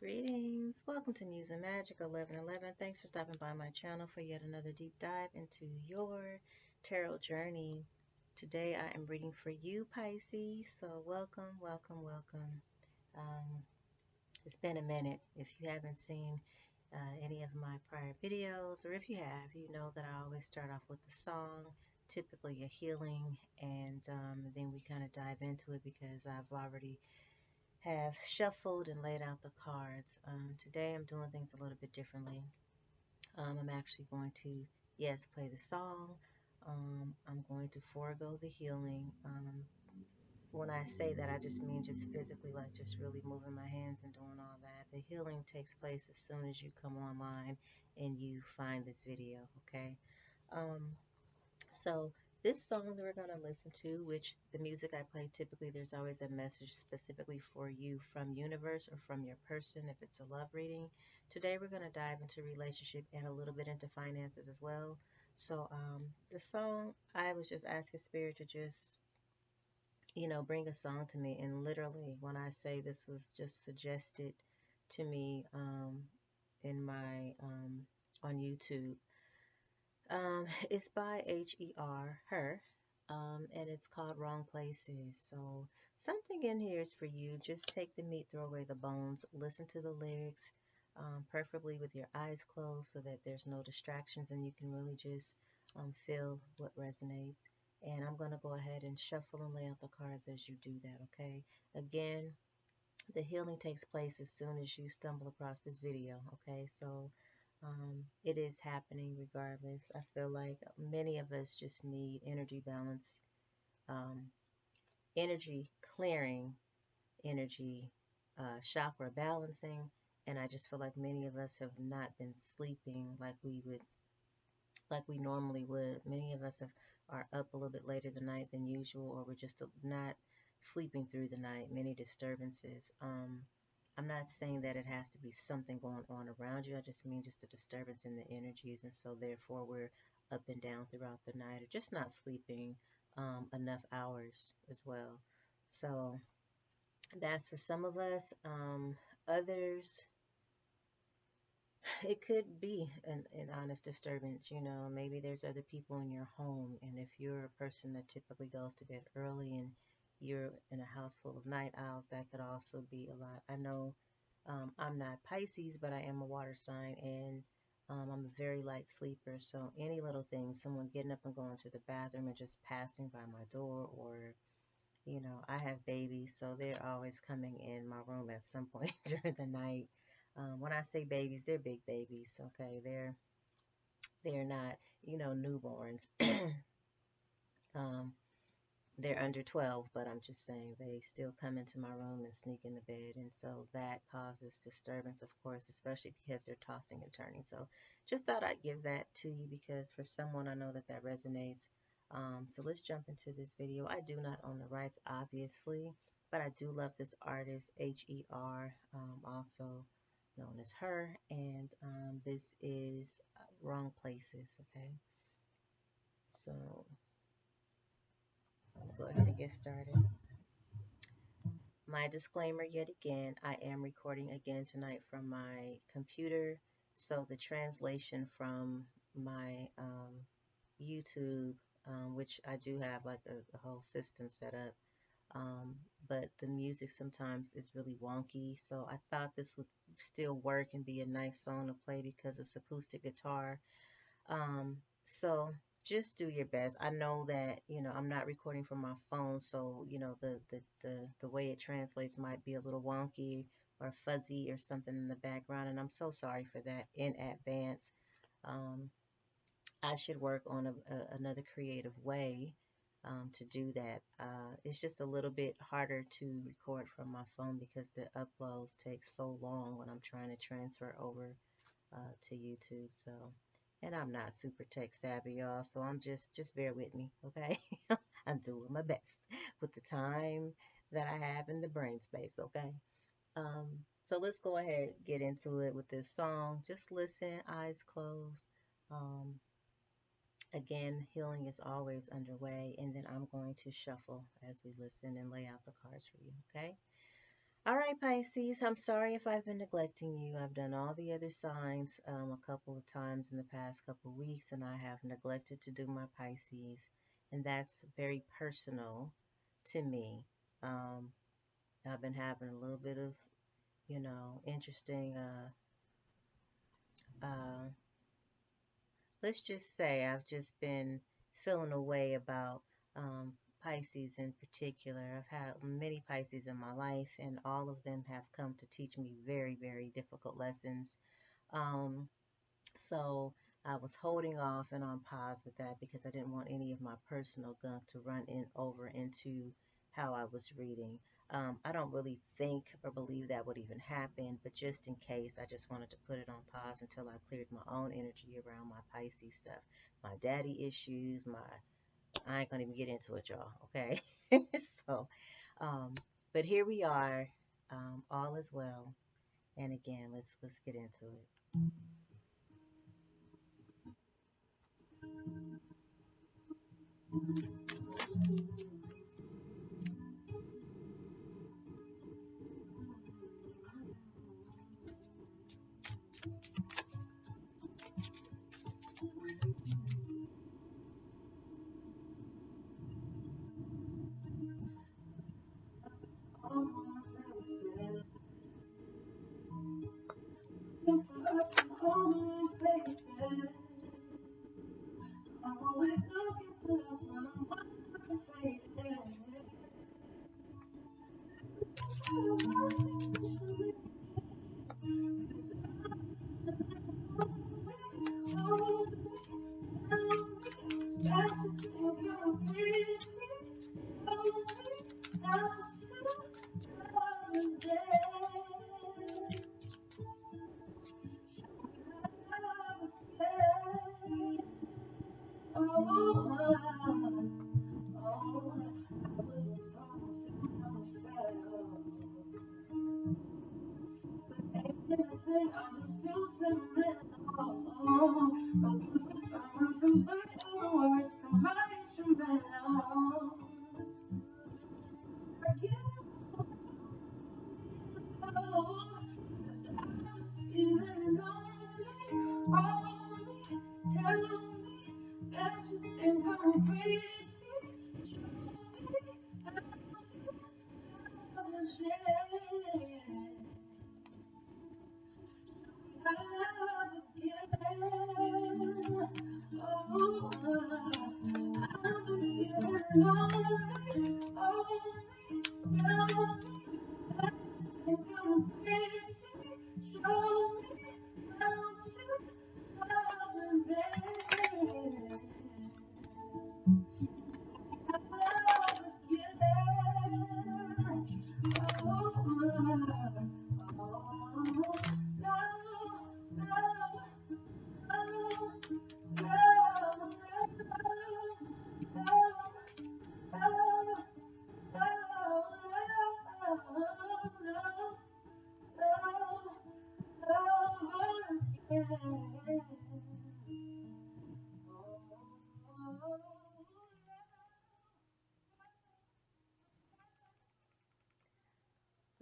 Greetings. Welcome to Muse and Magic 1111. Thanks for stopping by my channel for yet another deep dive into your tarot journey. Today I am reading for you, Pisces. So welcome, welcome, welcome. Um, it's been a minute. If you haven't seen any of my prior videos, or if you have, you know that I always start off with a song, typically a healing, and then we kind of dive into it because I've already have shuffled and laid out the cards. Today I'm doing things a little bit differently. I'm actually going to, yes, play the song. I'm going to forego the healing. When I say that, I just mean just physically, like just really moving my hands and doing all that. The healing takes place as soon as you come online and you find this video, okay? Um, so this song that we're going to listen to, which the music I play, typically there's always a message specifically for you from universe or from your person if it's a love reading. Today we're going to dive into relationship and a little bit into finances as well. So the song, I was just asking Spirit to just, bring a song to me. And literally when I say this was just suggested to me in my, on YouTube. It's by Her, and it's called Wrong Places. So something in here is for you. Just take the meat, throw away the bones. Listen to the lyrics, preferably with your eyes closed so that there's no distractions and you can really just feel what resonates. And I'm going to go ahead and shuffle and lay out the cards as you do that, okay? Again, the healing takes place as soon as you stumble across this video, okay? So it is happening regardless. I feel like many of us just need energy balance, um, energy clearing, energy chakra balancing, and I just feel like many of us have not been sleeping like we normally would. Many of us are up a little bit later the night than usual, or we're just not sleeping through the night. Many disturbances. I'm not saying that it has to be something going on around you. I just mean just a disturbance in the energies, and so therefore we're up and down throughout the night, or just not sleeping enough hours as well. So that's for some of us. Others, it could be an honest disturbance, maybe there's other people in your home, and if you're a person that typically goes to bed early and you're in a house full of night owls, that could also be a lot. I know I'm not Pisces, but I am a water sign, and I'm a very light sleeper, so any little thing, someone getting up and going to the bathroom and just passing by my door, or I have babies, so they're always coming in my room at some point during the night. When I say babies, they're big babies, okay? They're not, newborns. um, they're under 12, but I'm just saying they still come into my room and sneak in the bed, and so that causes disturbance, of course, especially because they're tossing and turning. So just thought I'd give that to you because for someone I know that resonates. So let's jump into this video. I do not own the rights, obviously, but I do love this artist, Her, also known as Her, and this is Wrong Places, okay? So I'll go ahead and get started. My disclaimer yet again, I am recording again tonight from my computer, so the translation from my YouTube, which I do have like the whole system set up, but the music sometimes is really wonky, so I thought this would still work and be a nice song to play because it's acoustic guitar. So just do your best. I know that, I'm not recording from my phone, so, the way it translates might be a little wonky or fuzzy or something in the background, and I'm so sorry for that in advance. Um, I should work on another creative way to do that. It's just a little bit harder to record from my phone because the uploads take so long when I'm trying to transfer over to YouTube. So, and I'm not super tech savvy, y'all, so I'm just bear with me, okay? I'm doing my best with the time that I have in the brain space, okay? Um, so let's go ahead and get into it with this song. Just listen, eyes closed. Um, Again, healing is always underway, and then I'm going to shuffle as we listen and lay out the cards for you, okay? All right, Pisces, I'm sorry if I've been neglecting you. I've done all the other signs a couple of times in the past couple of weeks, and I have neglected to do my Pisces, and that's very personal to me. Um, I've been having a little bit of, interesting, uh, let's just say I've just been feeling a way about Pisces in particular. I've had many Pisces in my life, and all of them have come to teach me very, very difficult lessons. Um, so I was holding off and on pause with that because I didn't want any of my personal gunk to run in over into how I was reading. I don't really think or believe that would even happen, but just in case, I just wanted to put it on pause until I cleared my own energy around my Pisces stuff, my daddy issues, my I ain't gonna even get into it, y'all. Okay, so, um, but here we are, all is well, and again, let's get into it.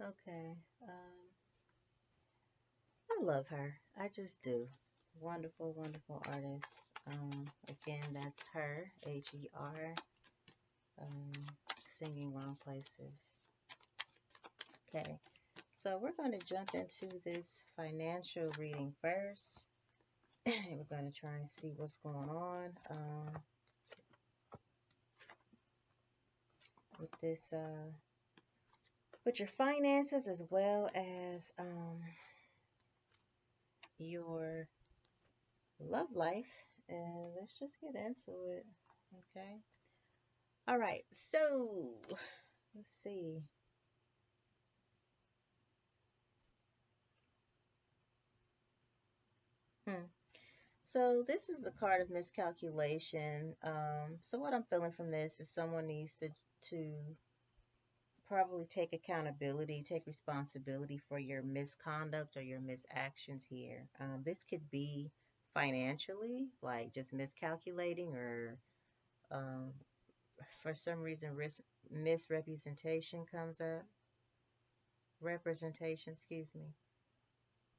Okay. I love her. I just do. Wonderful, wonderful artist. Again, that's her, Her, um, singing Wrong Places. Okay. So we're going to jump into this financial reading first. We're going to try and see what's going on with this, with your finances as well as your love life. And let's just get into it. Okay. All right. So let's see. Hmm. So this is the card of miscalculation. So what I'm feeling from this is someone needs to probably take accountability, take responsibility for your misconduct or your misactions here. This could be financially, like just miscalculating, or um, for some reason, misrepresentation comes up. Representation, excuse me.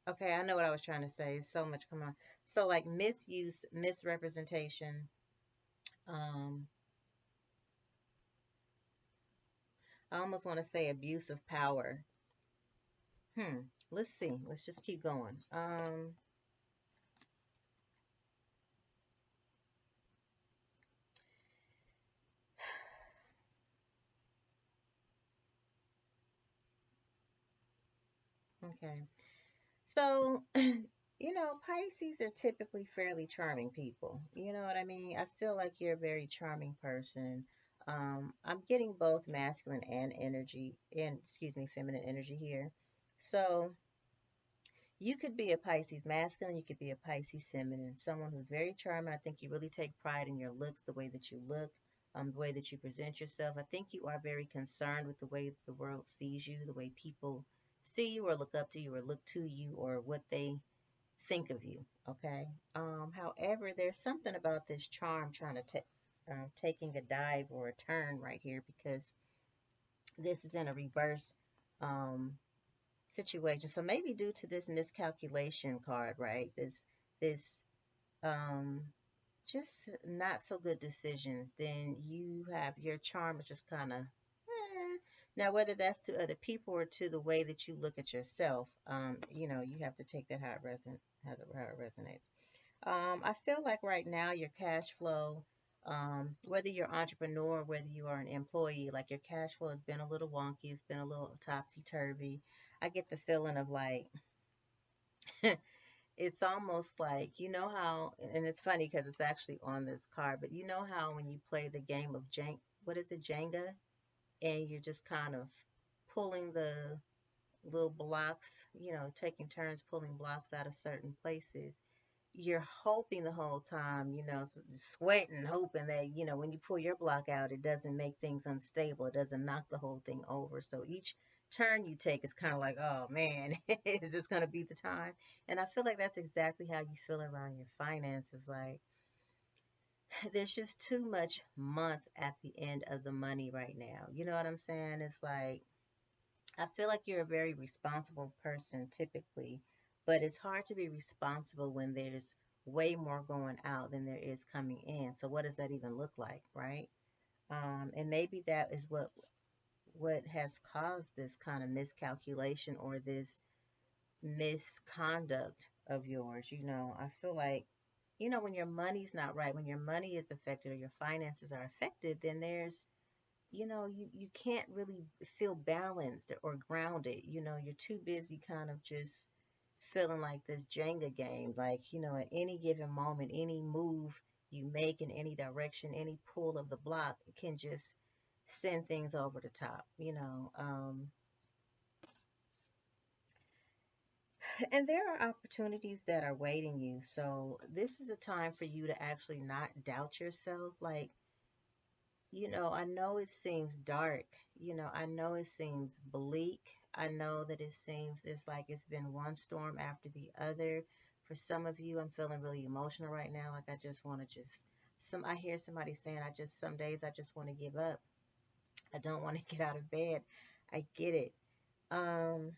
Okay, I know what I was trying to say. It's so much, come on. So like misuse, misrepresentation, um, I almost want to say abuse of power. Hmm. Let's see. Let's just keep going. Okay. So, Pisces are typically fairly charming people. You know what I mean? I feel like you're a very charming person. I'm getting both masculine and energy, and excuse me, feminine energy here. So, you could be a Pisces masculine, you could be a Pisces feminine, someone who's very charming. I think you really take pride in your looks, the way that you look, the way that you present yourself. I think you are very concerned with the way the world sees you, the way people see you or look up to you or look to you or what they think of you. Okay. However, there's something about this charm trying to take taking a dive or a turn right here because this is in a reverse um, situation. So maybe due to this miscalculation card, right? This um just not so good decisions, then you have your charm is just kind of now whether that's to other people or to the way that you look at yourself, you have to take that how it resonates. I feel like right now your cash flow, whether you're an entrepreneur, whether you are an employee, like your cash flow has been a little wonky, it's been a little topsy turvy. I get the feeling of like it's almost like how, and it's funny because it's actually on this card, but you know how when you play the game of what is it, Jenga, and you're just kind of pulling the little blocks, taking turns pulling blocks out of certain places. You're hoping the whole time, sweating, hoping that, when you pull your block out, it doesn't make things unstable. It doesn't knock the whole thing over. So each turn you take is kind of like, oh man, is this going to be the time? And I feel like that's exactly how you feel around your finances. Like, there's just too much month at the end of the money right now. You know what I'm saying? It's like, I feel like you're a very responsible person typically, but it's hard to be responsible when there's way more going out than there is coming in. So what does that even look like, right? And maybe that is what has caused this kind of miscalculation or this misconduct of yours. I feel like when your money's not right, when your money is affected or your finances are affected, then you can't really feel balanced or grounded. You're too busy kind of just feeling like this Jenga game. Like, at any given moment, any move you make in any direction, any pull of the block can just send things over the top. And there are opportunities that are waiting you. So this is a time for you to actually not doubt yourself. Like, I know it seems dark. I know it seems bleak. I know that it seems it's like it's been one storm after the other. For some of you, I'm feeling really emotional right now. Like I just want to I hear somebody saying, some days I just want to give up. I don't want to get out of bed. I get it. Um,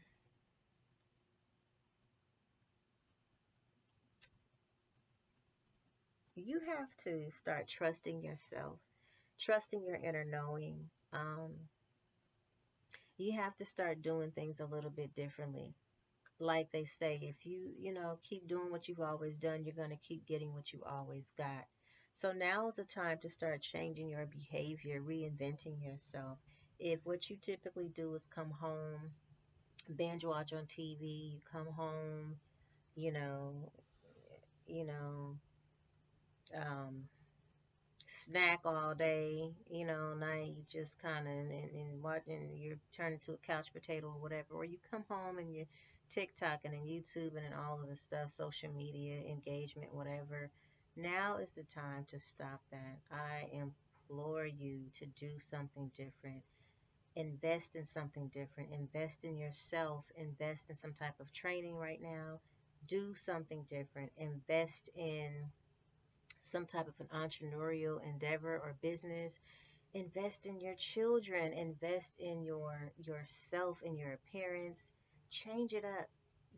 you have to start trusting yourself, trusting your inner knowing. You have to start doing things a little bit differently. Like they say, if you keep doing what you've always done, you're going to keep getting what you always got. So now is the time to start changing your behavior, reinventing yourself. If what you typically do is come home, binge watch on TV, you come home, you know, you know, um, snack all day, now you just kind of and watching, you're turning to a couch potato or whatever, or you come home and you're TikToking and YouTubing and all of the stuff, social media engagement, whatever. Now is the time to stop that. I implore you to do something different. Invest in something different. Invest in yourself. Invest in some type of training right now. Do something different. Invest in some type of an entrepreneurial endeavor or business. Invest in your children, invest in yourself, in your appearance. Change it up.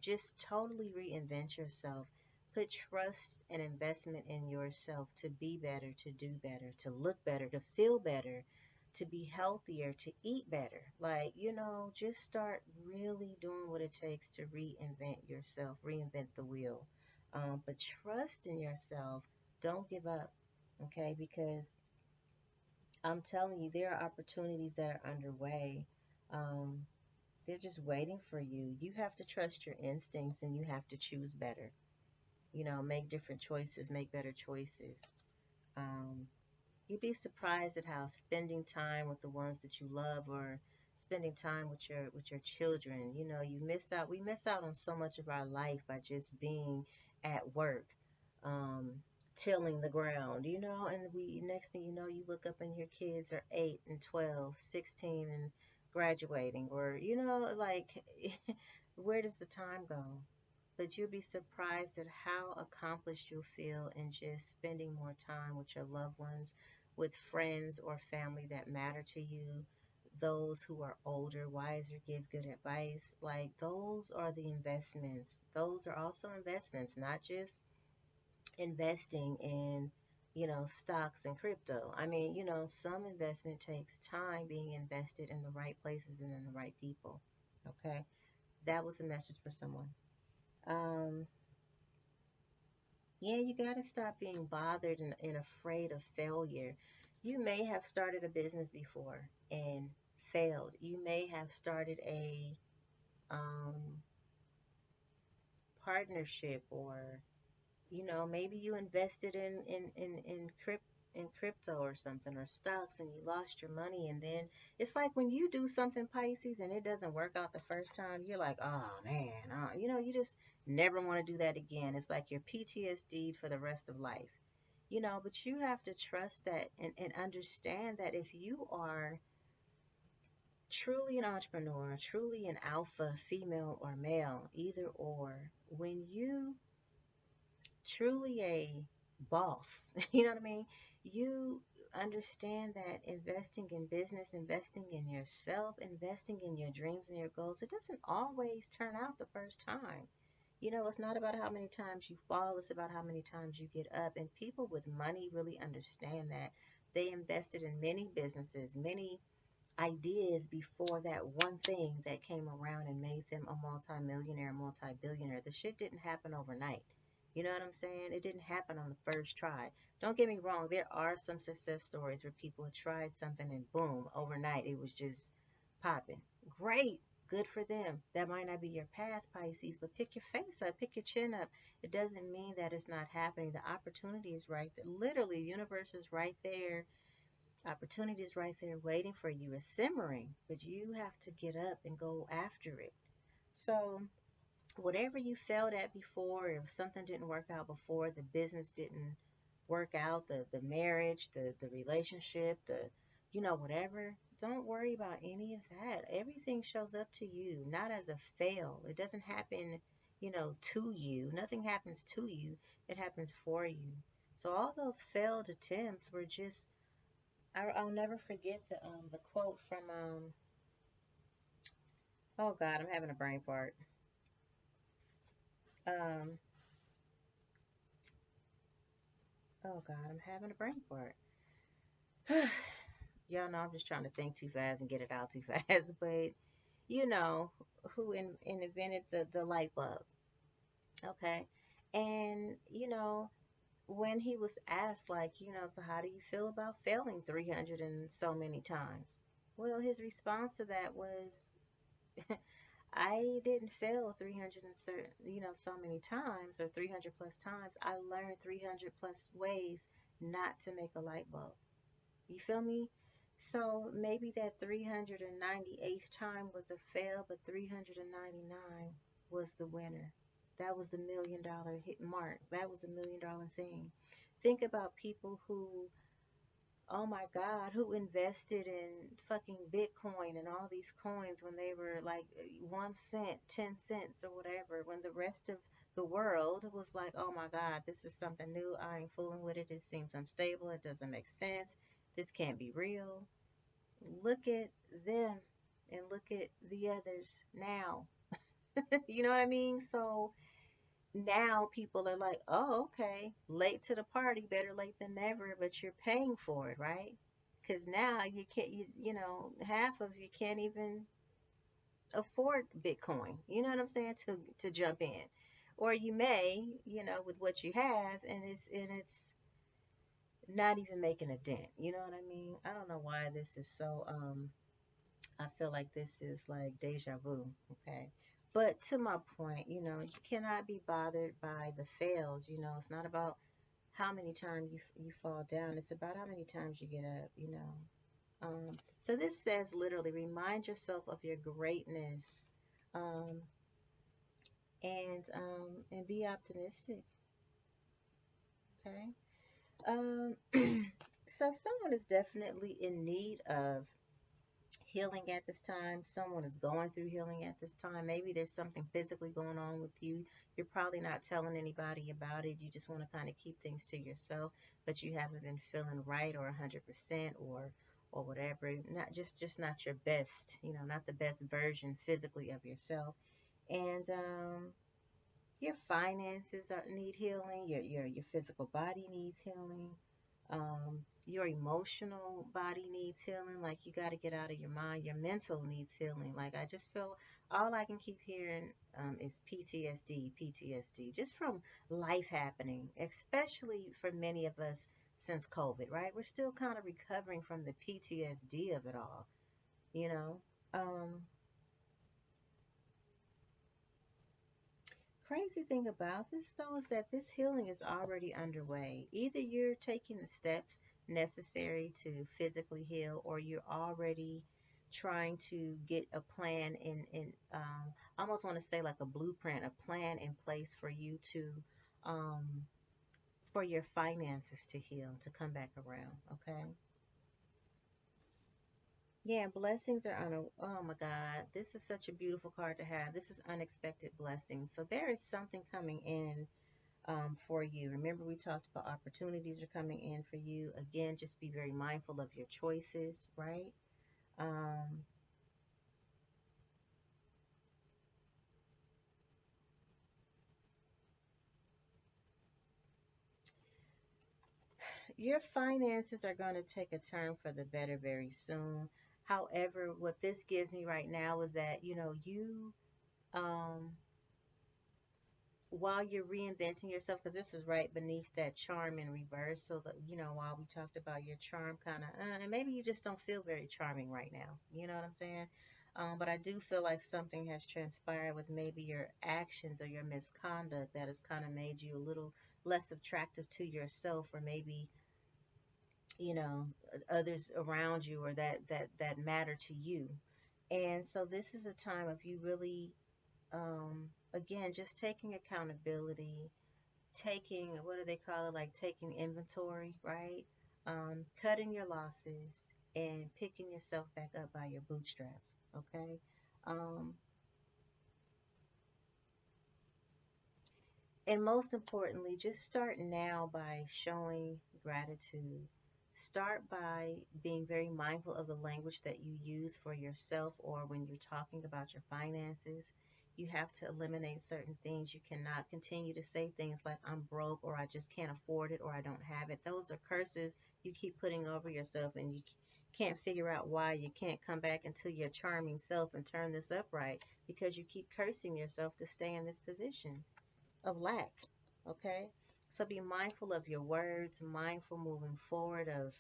Just totally reinvent yourself. Put trust and investment in yourself to be better, to do better, to look better, to feel better, to be healthier, to eat better. Like, just start really doing what it takes to reinvent yourself, reinvent the wheel. But trust in yourself. Don't give up, okay? Because I'm telling you, there are opportunities that are underway. Um, they're just waiting for you. You have to trust your instincts and you have to choose better. Make different choices, make better choices. Um, You'd be surprised at how spending time with the ones that you love, or spending time with your children, you miss out. We miss out on so much of our life by just being at work, um, tilling the ground, and we next thing you know, you look up and your kids are 8 and 12, 16 and graduating, or like where does the time go? But you'll be surprised at how accomplished you'll feel in just spending more time with your loved ones, with friends or family that matter to you, those who are older, wiser, give good advice. Like, those are the investments. Those are also investments, not just investing in, stocks and crypto. I mean, some investment takes time being invested in the right places and in the right people. Okay? That was a message for someone. Um, Yeah, you got to stop being bothered and afraid of failure. You may have started a business before and failed. You may have started a um, partnership, or maybe you invested in crypto or something, or stocks, and you lost your money. And then it's like when you do something, Pisces, and it doesn't work out the first time, you're like, oh man, you just never want to do that again. It's like your PTSD for the rest of life. But you have to trust that, and understand that if you are truly an entrepreneur, truly an alpha female or male, either or, when you truly a boss, you know what I mean? You understand that investing in business, investing in yourself, investing in your dreams and your goals, it doesn't always turn out the first time. It's not about how many times you fall, it's about how many times you get up. And people with money really understand that. They invested in many businesses, many ideas before that one thing that came around and made them a multimillionaire, multi-billionaire. The shit didn't happen overnight. You know what I'm saying? It didn't happen on the first try. Don't get me wrong, there are some success stories where people have tried something and boom, overnight it was just popping. Great. Good for them. That might not be your path, Pisces, but pick your face up, pick your chin up. It doesn't mean that it's not happening. The opportunity is right there. Literally, the universe is right there. Opportunity is right there waiting for you. It's simmering, but you have to get up and go after it. So, whatever you failed at before, if something didn't work out before, the business didn't work out, the marriage, the relationship, whatever, don't worry about any of that. Everything shows up to you, not as a fail. It doesn't happen, to you. Nothing happens to you, it happens for you. So all those failed attempts were just, I'll never forget the quote from oh God, I'm having a brain fart. Um oh God, I'm having a brain fart. Y'all know I'm just trying to think too fast and get it out too fast, but you know who invented the light bulb, okay? And when he was asked, like, so how do you feel about failing 300 and so many times? Well, his response to that was, I didn't fail 300 and certain, so many times, or 300 plus times. I learned 300 plus ways not to make a light bulb. You feel me? So maybe that 398th time was a fail, but 399 was the winner. That was the $1 million hit mark. That was the $1 million thing. Think about people who, oh my God, who invested in fucking Bitcoin and all these coins when they were like 1 cent, 10 cents, or whatever, when the rest of the world was like, oh my God, this is something new. I ain't fooling with it. It seems unstable. It doesn't make sense. This can't be real. Look at them and look at the others now. You know what I mean? So now people are like, oh, okay, late to the party, better late than never, but you're paying for it, right? Because now you can't, half of you can't even afford Bitcoin. You know what I'm saying? To jump in, or you may, with what you have, and it's not even making a dent. You know what I mean? I don't know why this is so. I feel like this is like deja vu. Okay. But to my point, you cannot be bothered by the fails. It's not about how many times you fall down. It's about how many times you get up. So this says literally remind yourself of your greatness, um, and be optimistic. Okay. So someone is definitely in need of healing at this time. Someone is going through healing at this time. Maybe there's something physically going on with you. You're probably not telling anybody about it. You just want to kind of keep things to yourself, but you haven't been feeling right or 100% or whatever. Not just not your best, not the best version physically of yourself. And your finances need healing. Your physical body needs healing. Your emotional body needs healing. Like you got to get out of your mind. Your mental needs healing. Like I just feel all I can keep hearing is PTSD, PTSD, just from life happening, especially for many of us since COVID, right? We're still kind of recovering from the PTSD of it all, you know. Um, Crazy thing about this, though, is that this healing is already underway. Either you're taking the steps necessary to physically heal, or you're already trying to get a plan I almost want to say like a blueprint, a plan in place for you to, um, for your finances to heal, to come back around. Okay. Yeah, blessings are oh my God, this is such a beautiful card to have. This is unexpected blessings. So there is something coming in for you. Remember, we talked about opportunities are coming in for you. Again, just be very mindful of your choices, right? Um, your finances are going to take a turn for the better very soon. However, what this gives me right now is that, um, while you're reinventing yourself, because this is right beneath that charm in reverse. So that, while we talked about your charm kind of, and maybe you just don't feel very charming right now. You know what I'm saying? But I do feel like something has transpired with maybe your actions or your misconduct that has kind of made you a little less attractive to yourself, or maybe, you know, others around you, or that matter to you. And so this is a time of you really, again, just taking accountability, taking, what do they call it, like taking inventory, right? Cutting your losses and picking yourself back up by your bootstraps. Okay. um, and most importantly, just start now by showing gratitude. Start by being very mindful of the language that you use for yourself, or when you're talking about your finances. You have to eliminate certain things. You cannot continue to say things like, I'm broke, or I just can't afford it, or I don't have it. Those are curses you keep putting over yourself, and you can't figure out why you can't come back into your charming self and turn this upright, because you keep cursing yourself to stay in this position of lack. Okay? So be mindful of your words, mindful moving forward of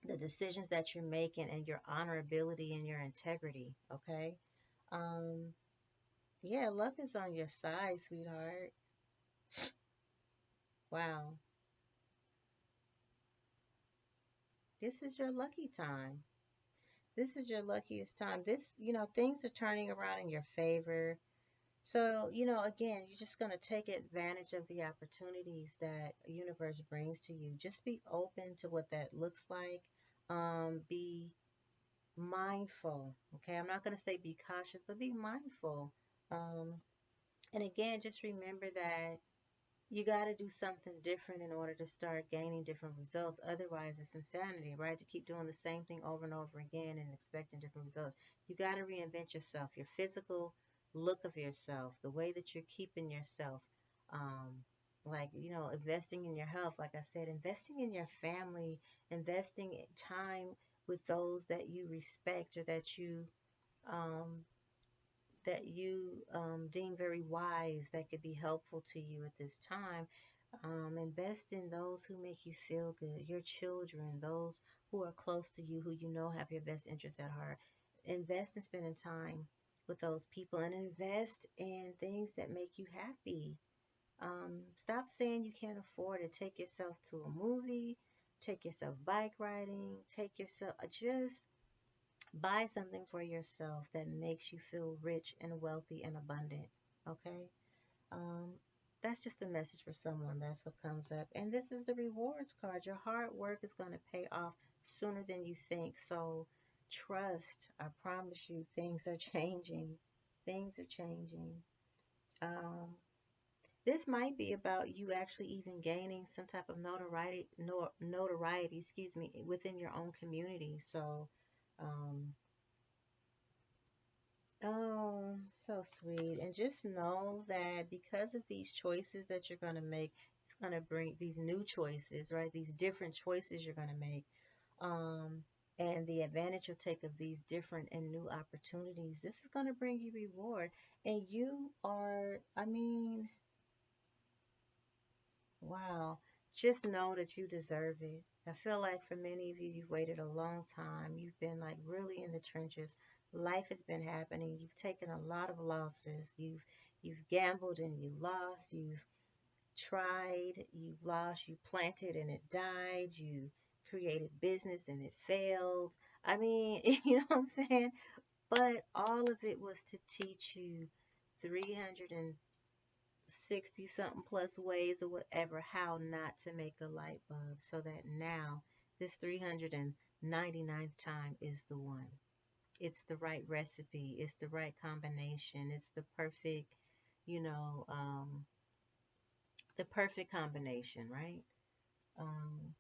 the decisions that you're making, and your honorability and your integrity. Okay? Um, yeah, luck is on your side, sweetheart. Wow. This is your lucky time. This is your luckiest time. Things are turning around in your favor. So, again, you're just going to take advantage of the opportunities that universe brings to you. Just be open to what that looks like. Be mindful. Okay. I'm not going to say be cautious, but be mindful. Um, and again, just remember that, You got to do something different in order to start gaining different results. Otherwise, it's insanity, right? To keep doing the same thing over and over again and expecting different results. You got to reinvent yourself, your physical look of yourself, the way that you're keeping yourself. Um, like, investing in your health, like I said, investing in your family, investing time with those that you respect or um, that you deem very wise, that could be helpful to you at this time. Invest in those who make you feel good, your children, those who are close to you, who you know have your best interests at heart. Invest in spending time with those people and invest in things that make you happy. Stop saying you can't afford it. Take yourself to a movie, take yourself bike riding, take yourself, just buy something for yourself that makes you feel rich and wealthy and abundant. Okay? Um, that's just a message for someone. That's what comes up. And this is the rewards card. Your hard work is going to pay off sooner than you think. So trust. I promise you, things are changing. Things are changing. Um, this might be about you actually even gaining some type of notoriety, excuse me, within your own community. So, um, oh, so sweet. And just know that because of these choices that you're going to make, it's going to bring these new choices, right? These different choices you're going to make. Um, and the advantage you'll take of these different and new opportunities, this is going to bring you reward. And you are, I mean, wow. Just know that you deserve it. I feel like for many of you, you've waited a long time. You've been like really in the trenches. Life has been happening. You've taken a lot of losses. You've gambled and you lost. You've tried, you've lost, you planted and it died. You created business and it failed. I mean, you know what I'm saying? But all of it was to teach you 360 something plus ways or whatever how not to make a light bulb, so that now this 399th time is the one. It's the right recipe, it's the right combination, it's you know um the perfect combination, right? um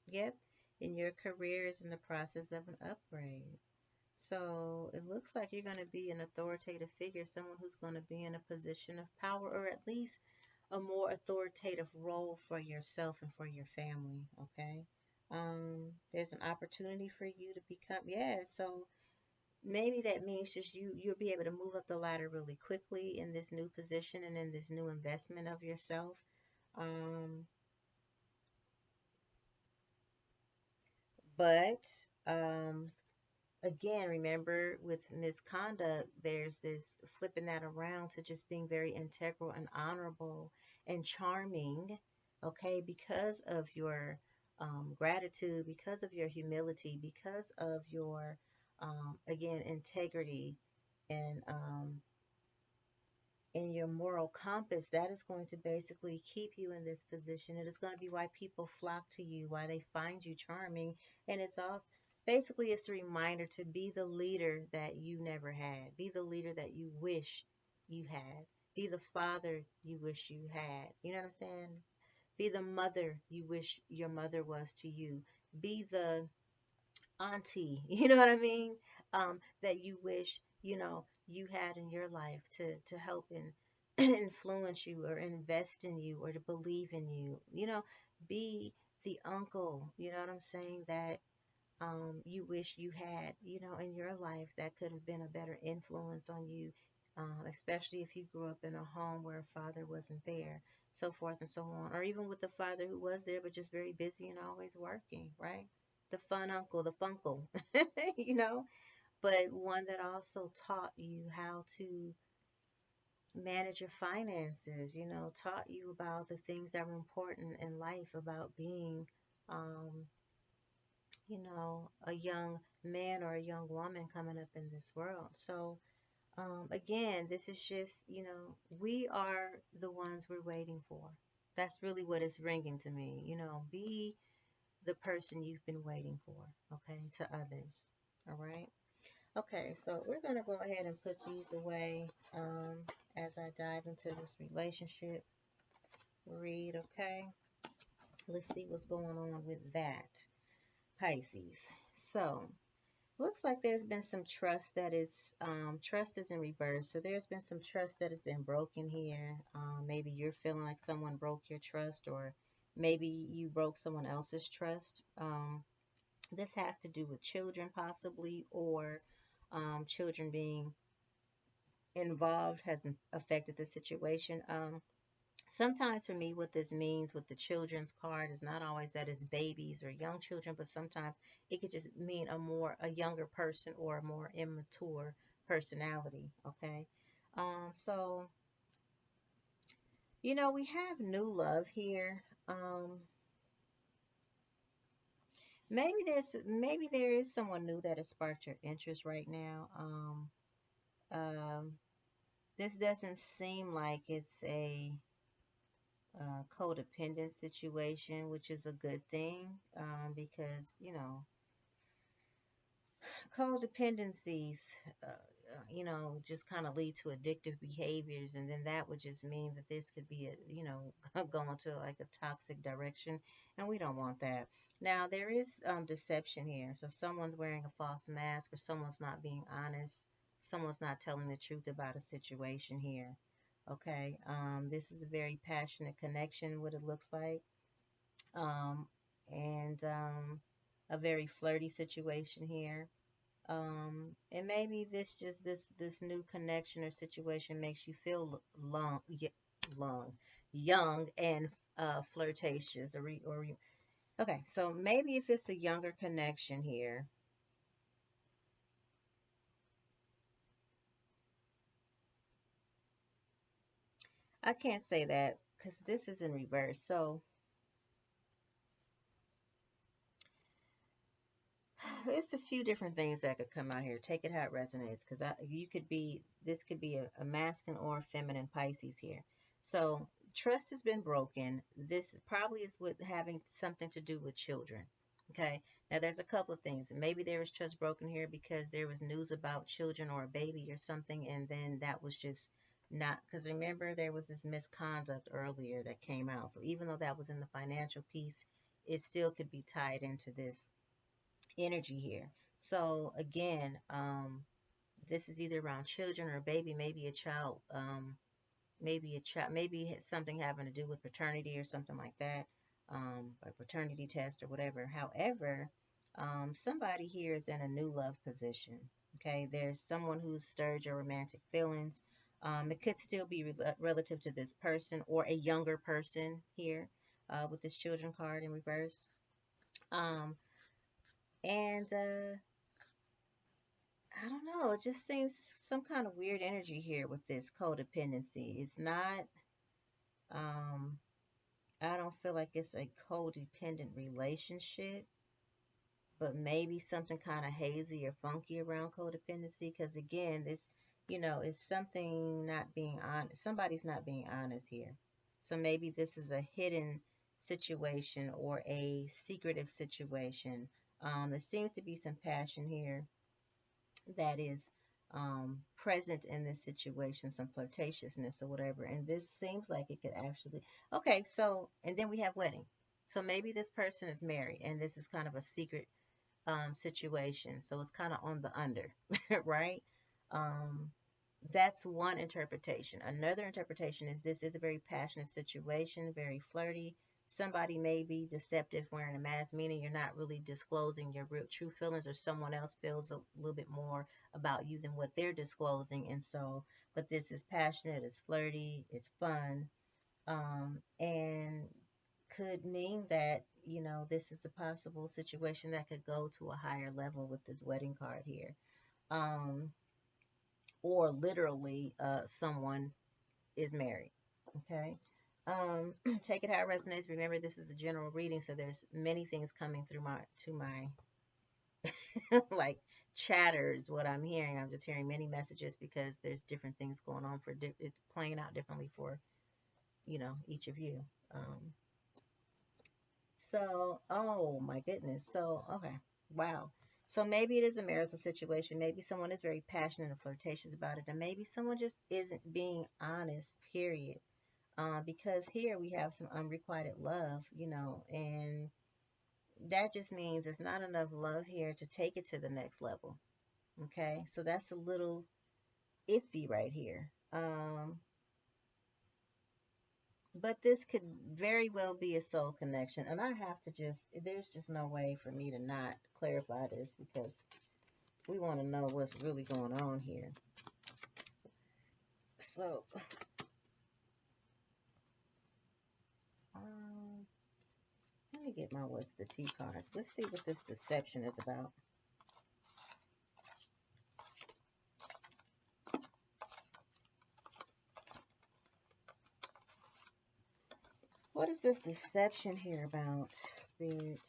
yep. And your career is in the process of an upgrade. So it looks like you're going to be an authoritative figure, someone who's going to be in a position of power, or at least a more authoritative role for yourself and for your family. Okay. There's an opportunity for you to become, yeah. So maybe that means just you'll be able to move up the ladder really quickly in this new position and in this new investment of yourself. Um, but um, again, remember with misconduct, there's this flipping that around to just being very integral and honorable and charming, okay, because of your gratitude, because of your humility, because of your, again, integrity and in your moral compass, that is going to basically keep you in this position. It is going to be why people flock to you, why they find you charming. And it's also basically it's a reminder to be the leader that you never had, be the leader that you wish you had, be the father you wish you had. You know what I'm saying? Be the mother you wish your mother was to you. Be the auntie, you know what I mean? That you wish, you had in your life to help and influence you or invest in you or to believe in you. Be the uncle, you know what I'm saying, that you wish you had, in your life that could have been a better influence on you, especially if you grew up in a home where a father wasn't there, so forth and so on. Or even with the father who was there but just very busy and always working, right? The fun uncle, the funkle, you know, but one that also taught you how to manage your finances, taught you about the things that were important in life, about being, um, a young man or a young woman coming up in this world. So, again, this is just, we are the ones we're waiting for. That's really what it's ringing to me. Be the person you've been waiting for, okay, to others. All right. Okay, so we're going to go ahead and put these away as I dive into this relationship read, okay? Let's see what's going on with that, Pisces. So, looks like there's been some trust that is, trust is in reverse. So there's been some trust that has been broken here. Maybe you're feeling like someone broke your trust, or maybe you broke someone else's trust. This has to do with children, possibly, or children being involved has affected the situation. Sometimes for me, what this means with the children's card is not always that it's babies or young children, but sometimes it could just mean a younger person or a more immature personality. Okay. So we have new love here. Maybe there is someone new that has sparked your interest right now. Um, this doesn't seem like it's a codependent situation, which is a good thing, because codependencies, just kind of lead to addictive behaviors, and then that would just mean that this could be going to like a toxic direction, and we don't want that. Now there is deception here, so someone's wearing a false mask, or someone's not being honest, someone's not telling the truth about a situation here. Okay, this is a very passionate connection, what it looks like, um, and a very flirty situation here. And maybe this new connection or situation makes you feel long, young and flirtatious, okay. So maybe if it's a younger connection here, I can't say that because this is in reverse. So it's a few different things that could come out here. Take it how it resonates, because this could be a masculine or a feminine Pisces here. So trust has been broken. This probably is with having something to do with children. Okay. Now there's a couple of things. Maybe there was trust broken here because there was news about children or a baby or something, and then that was just not, because remember there was this misconduct earlier that came out. So even though that was in the financial piece, it still could be tied into this energy here. So again, this is either around children or a baby, maybe a child, maybe something having to do with paternity or something like that, a paternity test or whatever. However, somebody here is in a new love position. Okay, there's someone who's stirred your romantic feelings. It could still be relative to this person or a younger person here, with this children card in reverse. Um, and I don't know. It just seems some kind of weird energy here with this codependency. It's not, um, I don't feel like it's a codependent relationship, but maybe something kind of hazy or funky around codependency. Because again, is something not being honest. Somebody's not being honest here. So maybe this is a hidden situation or a secretive situation. There seems to be some passion here that is present in this situation, some flirtatiousness or whatever. And this seems like it could actually, okay, so, and then we have wedding. So maybe this person is married and this is kind of a secret situation. So it's kind of on the under, right? Um, that's one interpretation. Another interpretation is this is a very passionate situation, very flirty. Somebody may be deceptive wearing a mask, meaning you're not really disclosing your real true feelings, or someone else feels a little bit more about you than what they're disclosing. And so, but this is passionate, it's flirty, it's fun, and could mean that, this is the possible situation that could go to a higher level with this wedding card here. Um, or literally someone is married. Okay. Take it how it resonates. Remember, this is a general reading, so there's many things coming through my like chatters. What I'm hearing, I'm just hearing many messages because there's different things going on it's playing out differently for each of you. So, oh my goodness. So, okay, wow. So maybe it is a marital situation. Maybe someone is very passionate and flirtatious about it, and maybe someone just isn't being honest, period. Because here we have some unrequited love, and that just means there's not enough love here to take it to the next level. Okay, so that's a little iffy right here. But this could very well be a soul connection, and I have to there's just no way for me to not clarify this because we want to know what's really going on here. So, um, let me get my what's the tea cards. Let's see what this deception is about. What is this deception here about, Spirit?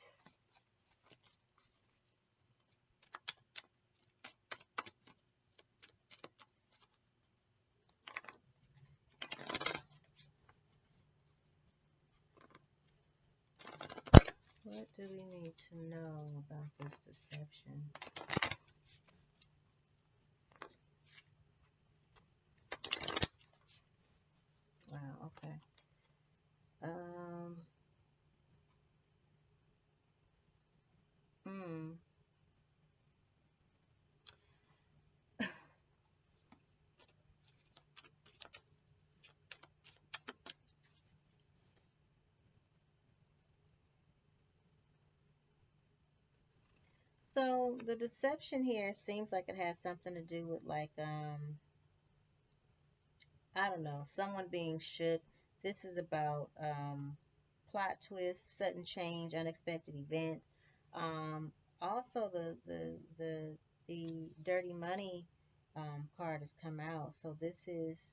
What do we need to know about this deception? Wow, okay. Um, hmm. So the deception here seems like it has something to do with like I don't know, someone being shook. This is about plot twist, sudden change, unexpected events. Um, Also the dirty money card has come out. So this is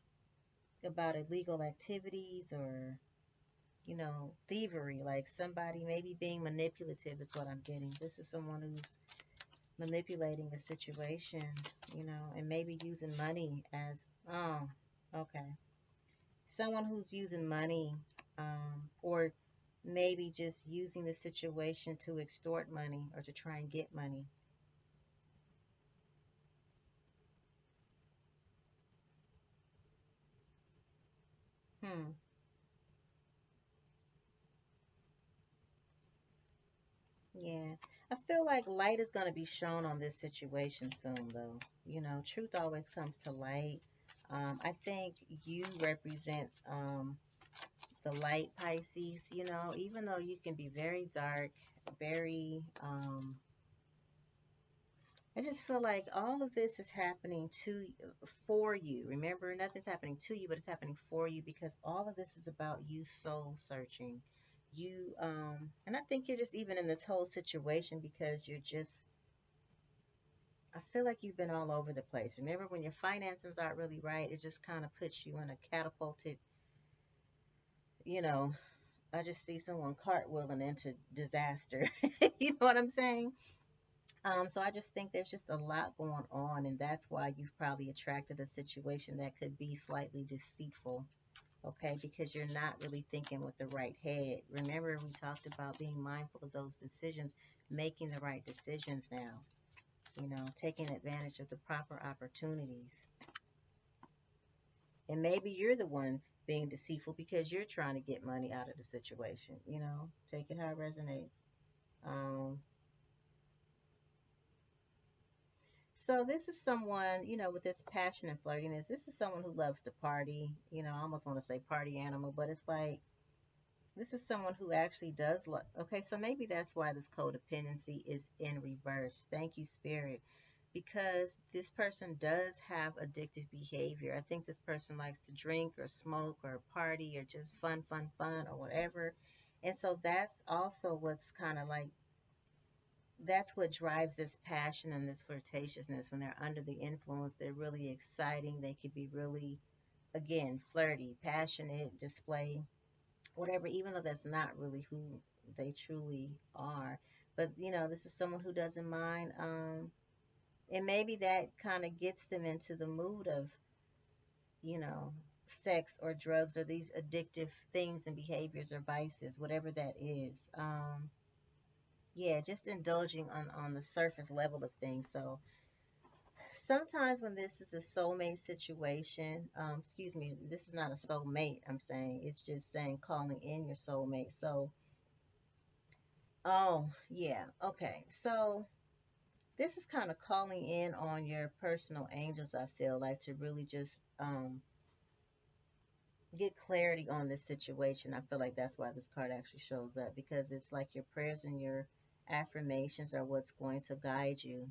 about illegal activities or thievery, like somebody maybe being manipulative is what I'm getting. This is someone who's manipulating a situation, and maybe using money as, oh, okay. Someone who's using money, or maybe just using the situation to extort money or to try and get money. Hmm. Yeah. I feel like light is going to be shown on this situation soon, though. Truth always comes to light. I think you represent the light, Pisces, even though you can be very dark, very, I just feel like all of this is happening for you. Remember, nothing's happening to you, but it's happening for you because all of this is about you soul searching. And I think you're just even in this whole situation because I feel like you've been all over the place. Remember, when your finances aren't really right, it just kind of puts you in a catapulted, you know, I just see someone cartwheeling into disaster. You know what I'm saying? So I just think there's just a lot going on, and that's why you've probably attracted a situation that could be slightly deceitful, okay? Because you're not really thinking with the right head. Remember, we talked about being mindful of those decisions, making the right decisions now, taking advantage of the proper opportunities. And maybe you're the one being deceitful because you're trying to get money out of the situation, take it how it resonates. Um, So this is someone, with this passion and flirtiness. This is someone who loves to party. I almost want to say party animal, but it's like this is someone who actually does love. Okay, so maybe that's why this codependency is in reverse. Thank you, Spirit. Because this person does have addictive behavior. I think this person likes to drink or smoke or party or just fun, fun, fun or whatever. And so that's also what's kind of like that's what drives this passion and this flirtatiousness. When they're under the influence, they're really exciting. They could be really, again, flirty, passionate, display whatever, even though that's not really who they truly are. But this is someone who doesn't mind, and maybe that kind of gets them into the mood of you know sex or drugs or these addictive things and behaviors or vices, whatever that is. yeah, just indulging on the surface level of things. So sometimes when this is a soulmate situation, excuse me, this is not a soulmate, I'm saying. It's just saying calling in your soulmate. So, oh, yeah, okay. So this is kind of calling in on your personal angels, I feel like, to really just get clarity on this situation. I feel like that's why this card actually shows up, because it's like your prayers and your affirmations are what's going to guide you,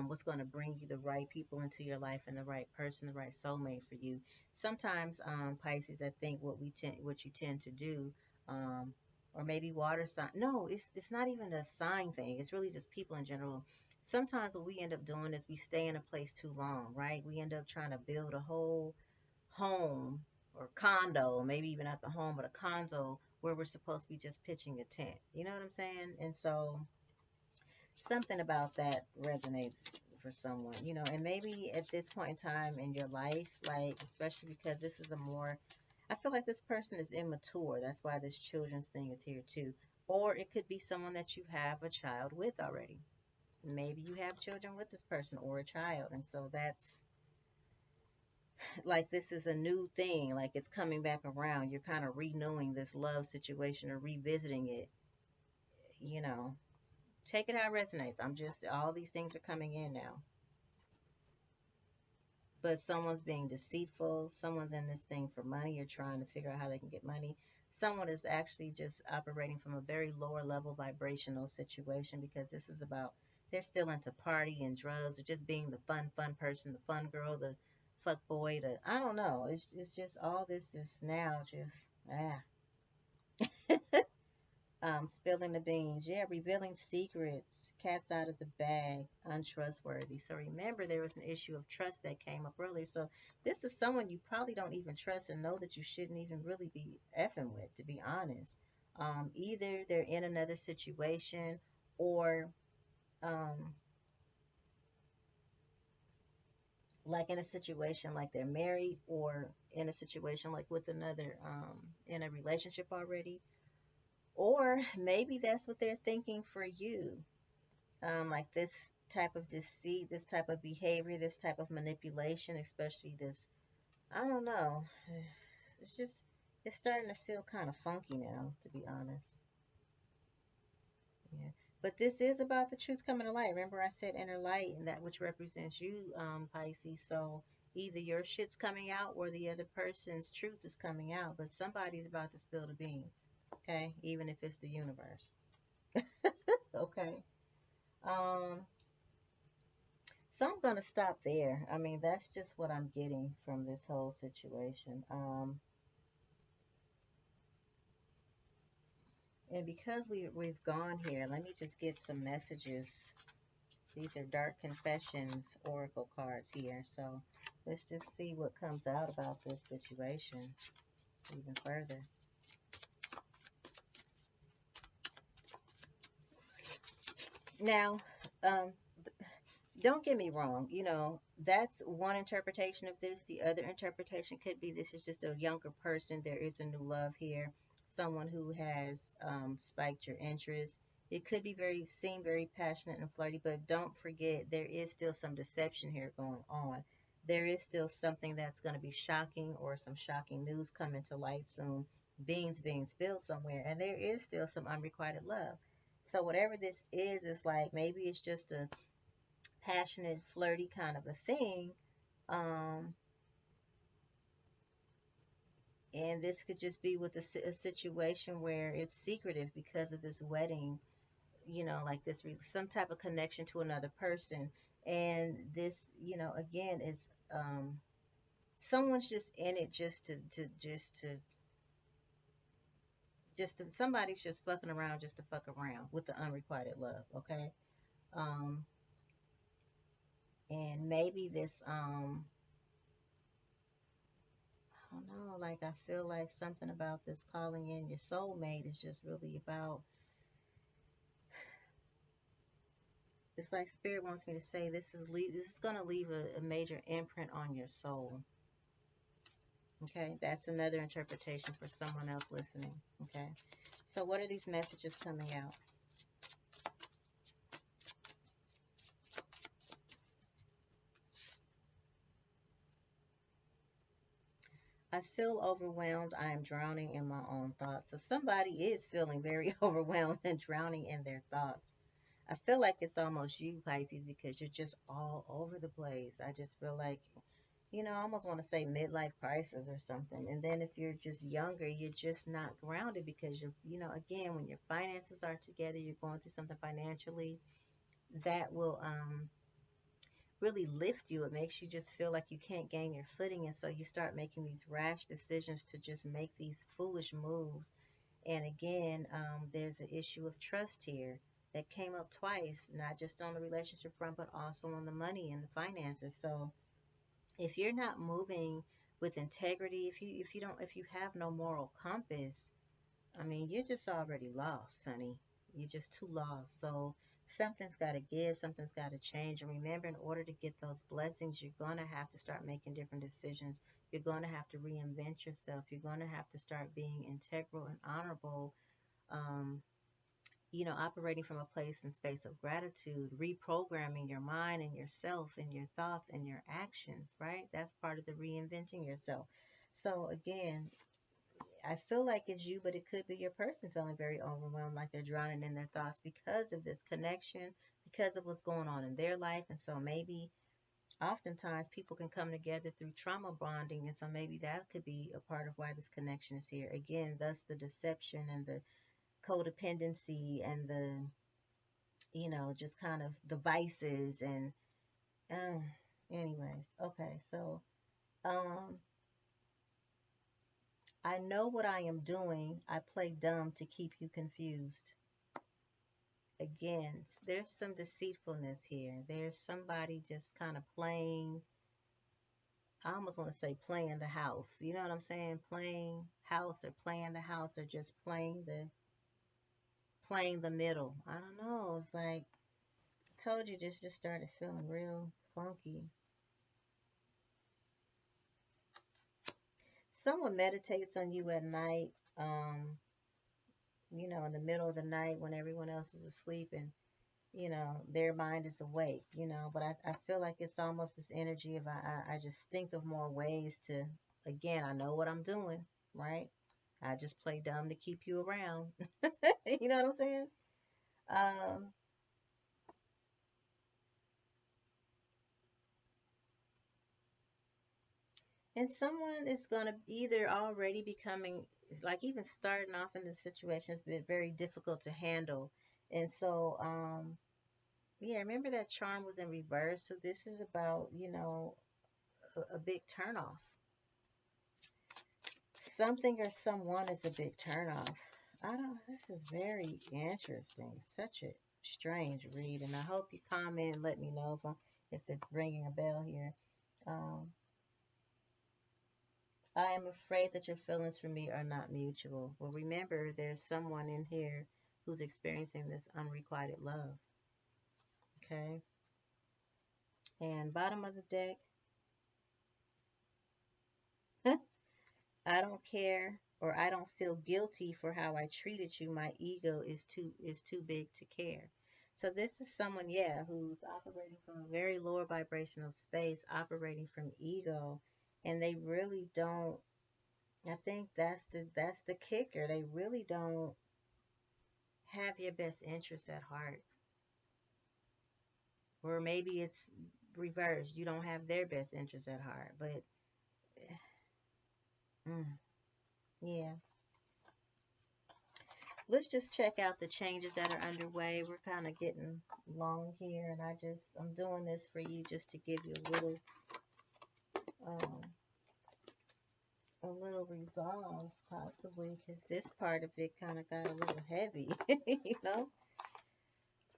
what's going to bring you the right people into your life and the right person, the right soulmate for you. Sometimes, Pisces, I think what you tend to do, um, or maybe water sign. No, it's not even a sign thing. It's really just people in general. Sometimes what we end up doing is we stay in a place too long, right? We end up trying to build a whole home or condo, maybe even not the home, but a condo where we're supposed to be just pitching a tent. You know what I'm saying? And so something about that resonates for someone, and maybe at this point in time in your life, like, especially because this is a more, I feel like this person is immature. That's why this children's thing is here too. Or it could be someone that you have a child with already. Maybe you have children with this person or a child. And so that's like this is a new thing, like it's coming back around. You're kind of renewing this love situation or revisiting it, you know. Take it how it resonates. I'm just, all these things are coming in now. But someone's being deceitful, someone's in this thing for money, you're trying to figure out how they can get money. Someone is actually just operating from a very lower level vibrational situation, because this is about, they're still into party and drugs, or just being the fun person, the fun girl, the fuck boy, the, I don't know. It's just all this is now just spilling the beans. Yeah, revealing secrets. Cat's out of the bag. Untrustworthy. So remember, there was an issue of trust that came up earlier. So this is someone you probably don't even trust and know that you shouldn't even really be effing with, to be honest. Either they're in another situation, or um, like in a situation like they're married, or in a situation like with another, in a relationship already. Or maybe that's what they're thinking for you, like this type of deceit, this type of behavior, this type of manipulation, especially this, I don't know. It's just, it's starting to feel kind of funky now, to be honest. Yeah. But this is about the truth coming to light. Remember, I said inner light, and that which represents you, Pisces. So either your shit's coming out or the other person's truth is coming out. But somebody's about to spill the beans, okay? Even if it's the universe, okay? Um, So I'm going to stop there. I mean, that's just what I'm getting from this whole situation. And because we've gone here, let me just get some messages. These are Dark Confessions Oracle cards here. So let's just see what comes out about this situation even further. Now, um, don't get me wrong, that's one interpretation of this. The other interpretation could be this is just a younger person. There is a new love here, someone who has spiked your interest. It could be seem very passionate and flirty, but don't forget there is still some deception here going on. There is still something that's going to be shocking, or some shocking news coming to light soon. Beans being spilled somewhere, and there is still some unrequited love. So whatever this is like, maybe it's just a passionate, flirty kind of a thing. Um, and this could just be with a situation where it's secretive because of this wedding, like this, some type of connection to another person. And this, again, is someone's just in it somebody's just fucking around just to fuck around with the unrequited love, okay? Um, and maybe this, I don't know, like I feel like something about this calling in your soulmate is just really about, it's like spirit wants me to say this is going to leave a major imprint on your soul. Okay, that's another interpretation for someone else listening. Okay, so what are these messages coming out? I feel overwhelmed. I am drowning in my own thoughts. So somebody is feeling very overwhelmed and drowning in their thoughts. I feel like it's almost you, Pisces, because you're just all over the place. I just feel like, I almost want to say midlife crisis or something. And then if you're just younger, you're just not grounded because again, when your finances are together, you're going through something financially that will really lift you. It makes you just feel like you can't gain your footing. And so you start making these rash decisions to just make these foolish moves. And again, there's an issue of trust here that came up twice, not just on the relationship front, but also on the money and the finances. So if you're not moving with integrity, if you have no moral compass, I mean, you're just already lost, honey. You're just too lost. So something's got to give, something's got to change. And remember, in order to get those blessings, you're going to have to start making different decisions. You're going to have to reinvent yourself. You're going to have to start being integral and honorable, um, operating from a place and space of gratitude, reprogramming your mind and yourself and your thoughts and your actions, right? That's part of the reinventing yourself. So again, I feel like it's you, but it could be your person feeling very overwhelmed, like they're drowning in their thoughts because of this connection, because of what's going on in their life. And so maybe oftentimes people can come together through trauma bonding. And so maybe that could be a part of why this connection is here. Again, thus the deception and the codependency and the, just kind of the vices and, um, anyways. Okay. So, um, I know what I am doing. I play dumb to keep you confused. Again, there's some deceitfulness here. There's somebody just kind of playing, I almost want to say playing the house. You know what I'm saying? Playing house or playing the house or just playing the middle. I don't know. It's like I told you, this just started feeling real funky. Someone meditates on you at night, in the middle of the night when everyone else is asleep and their mind is awake, but I feel like it's almost this energy of I just think of more ways to, again, I know what I'm doing, right? I just play dumb to keep you around. You know what I'm saying? Um, and someone is going to either already becoming, like even starting off in the situation has been very difficult to handle. And so, yeah, remember that charm was in reverse. So this is about, a big turnoff. Something or someone is a big turnoff. This is very interesting. Such a strange read. And I hope you comment and let me know if it's ringing a bell here. Um, I am afraid that your feelings for me are not mutual. Well, remember, there's someone in here who's experiencing this unrequited love. Okay. And bottom of the deck, I don't care or I don't feel guilty for how I treated you. My ego is too big to care. So this is someone, yeah, who's operating from a very lower vibrational space, operating from ego, and they really don't. I think that's the kicker. They really don't have your best interests at heart, or maybe it's reversed. You don't have their best interests at heart, but mm, yeah. Let's just check out the changes that are underway. We're kind of getting long here, and I'm doing this for you just to give you um, a little resolve, possibly, because this part of it kind of got a little heavy, you know?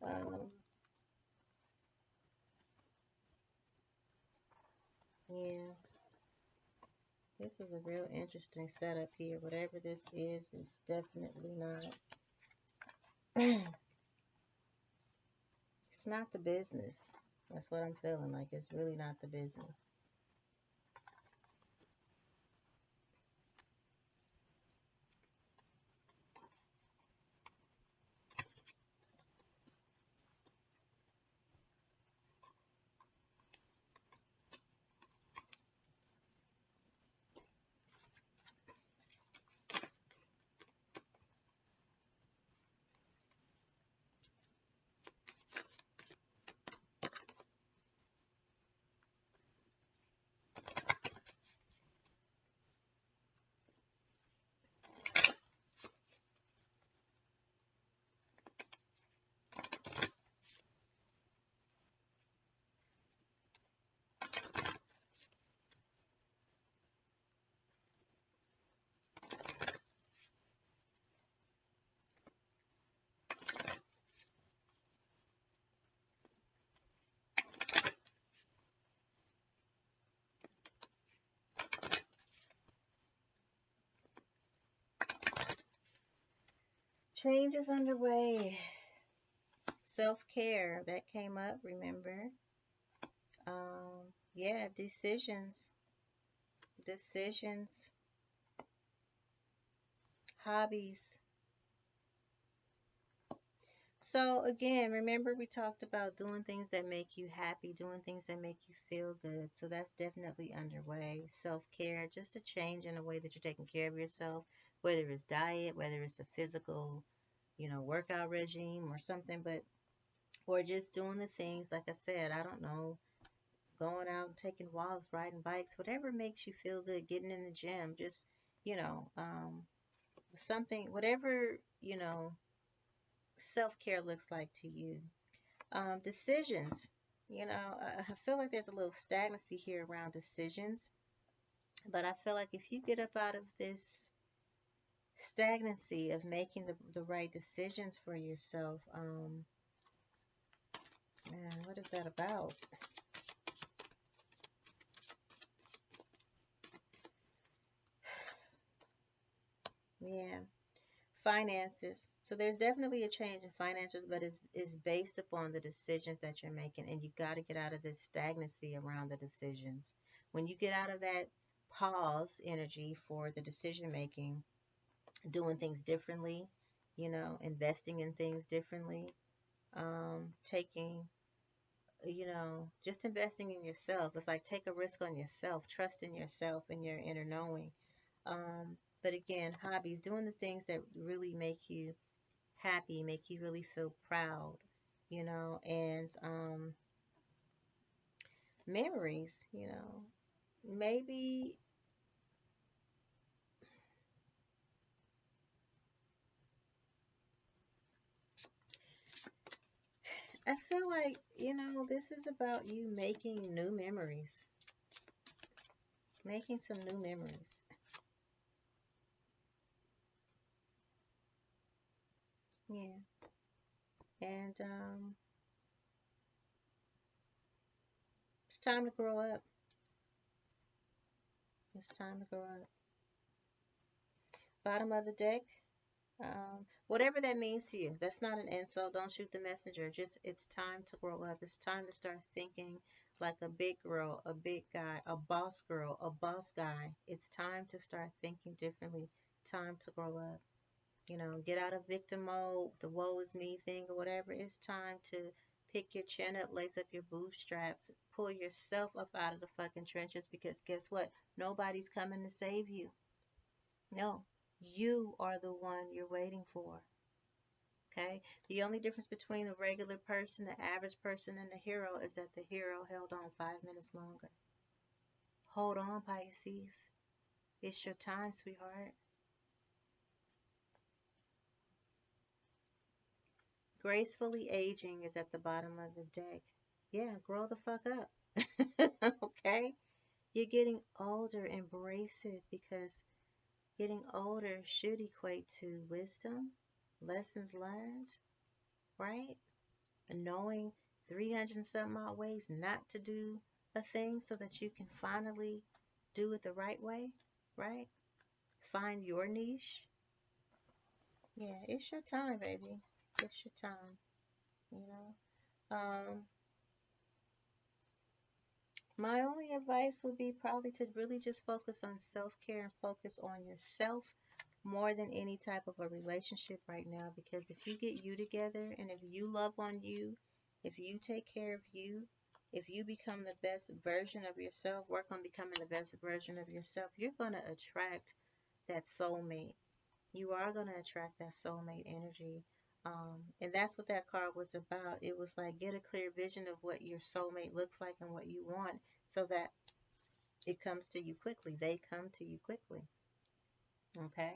Um, yeah, this is a real interesting setup here. Whatever this is definitely not, it's not the business. That's what I'm feeling like. It's really not the business. Change is underway. Self-care, that came up, remember? Yeah, decisions, hobbies. So again, remember we talked about doing things that make you happy, doing things that make you feel good. So that's definitely underway. Self-care, just a change in the way that you're taking care of yourself, whether it's diet, whether it's a physical, workout regime or something, but or just doing the things, like I said, I don't know, going out and taking walks, riding bikes, whatever makes you feel good, getting in the gym, just, you know, something, whatever, self care looks like to you. Decisions, I feel like there's a little stagnancy here around decisions, but I feel like if you get up out of this stagnancy of making the right decisions for yourself, man, what is that about? Yeah, finances. So there's definitely a change in finances, but it's based upon the decisions that you're making, and you got to get out of this stagnancy around the decisions. When you get out of that pause energy for the decision making, doing things differently, investing in things differently, taking, just investing in yourself. It's like take a risk on yourself, trust in yourself and your inner knowing. But again, hobbies, doing the things that really make you happy, make you really feel proud, and memories, maybe I feel like, this is about you making new memories, making some new memories. Yeah. And it's time to grow up. It's time to grow up. Bottom of the deck, whatever that means to you. That's not an insult. Don't shoot the messenger. Just it's time to grow up. It's time to start thinking like a big girl, a big guy, a boss girl, a boss guy. It's time to start thinking differently. Time to grow up. Get out of victim mode, the woe is me thing or whatever. It's time to pick your chin up, lace up your bootstraps, pull yourself up out of the fucking trenches because guess what? Nobody's coming to save you. No, you are the one you're waiting for. Okay? The only difference between the regular person, the average person, and the hero is that the hero held on 5 minutes longer. Hold on, Pisces. It's your time, sweetheart. Gracefully aging is at the bottom of the deck. Yeah, grow the fuck up. Okay? You're getting older. Embrace it because getting older should equate to wisdom, lessons learned, right? And knowing 300 and some odd ways not to do a thing so that you can finally do it the right way, right? Find your niche. Yeah, it's your time, baby. It's your time, you know. My only advice would be probably to really just focus on self-care and focus on yourself more than any type of a relationship right now. Because if you get you together and if you love on you, if you take care of you, if you become the best version of yourself, work on becoming the best version of yourself, you're going to attract that soulmate. You are going to attract that soulmate energy. And that's what that card was about. It was like get a clear vision of what your soulmate looks like and what you want so that it comes to you quickly. They come to you quickly. Okay?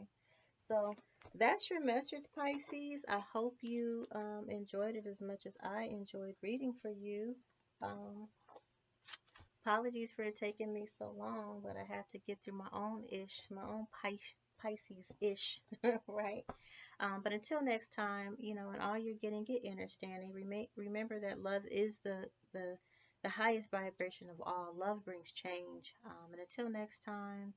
So that's your message, Pisces. I hope you enjoyed it as much as I enjoyed reading for you. Apologies for it taking me so long, but I had to get through my own Pisces-ish, right? But until next time, and all you're getting, get understanding. Remember that love is the highest vibration of all. Love brings change. And until next time,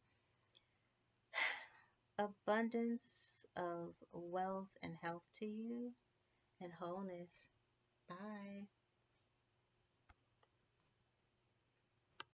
abundance, of wealth and health to you and wholeness. Bye.